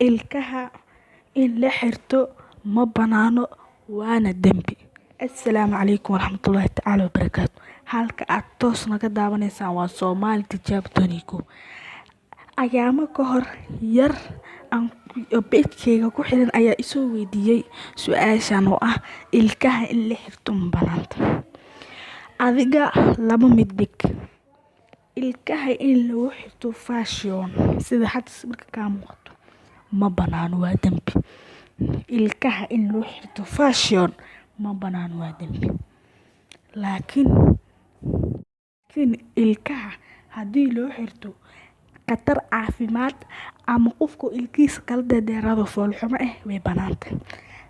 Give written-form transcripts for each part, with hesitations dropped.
ilkaha in la xirto ma banaano waana dembi. Assalaamu calaykum waraxmatullaahi tacaala wabarakaatu. Halka aad toos naga daawanaysaan waa Soomaali Tijaab 22. Ayaamo ka hor yar aan beedkayga ku xiran ayaa isoo weydiiyey su-aashan oo ah ilkaha in la xirto ma banaanta. Adiga laba mid dhig, ilkaha in lagu xirto fashion sida hadda marka ka muuqato ma banaano waa dembi. Ilkaha in lagu xirto fashion ma banaano waa dembi. laakiin ilkaha haddii loo xirto khatar caafimaad ama qofku ilkiisa kala dheeraado foolxumo way banaantay.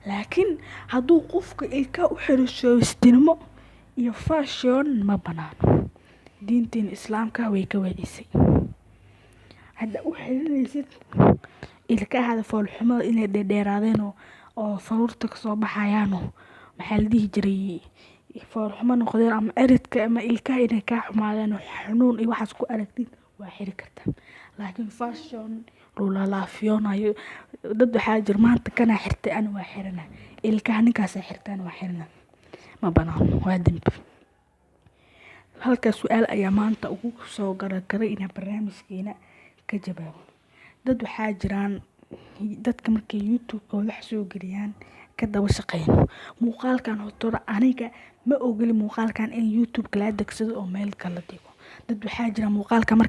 Laakiin hadduu qofku ilkaha u xiro showstinimo iyo fashion ma banaano. Diinteena Islaamka way ka wacdisay. Hadda u xiranaysid ilkaha foolxumada inay dheeraadeen oo faruurta ka soo baxayaan maxaa la dhihi jiray foolxumo noqdeen ama ciridka ama ilkaha inay ka xumaadeen xanuun iyo waxaas ku aragtid waa xiri kartaa. Laakiin fashion lulaalaafiyonayo dad waxaa jira maanta kana xirtay ana waa xirana ilkaha ninkaas xirtaan waa xirana ma banaano waa dembi. Halka su'aal ayaa maanta ugu soo garagaray inaan barnaamijkeena ka jawaabo. Dad waxaa jiraan dadka markay YouTube-kooda wax soo geliyaan ka daba shaqeeyno muuqaalkan horta aniga ma ogoli muuqaalkan in YouTube la adeegsado oo meel kala dhigo. Dad waxaa jira muuqaalka marka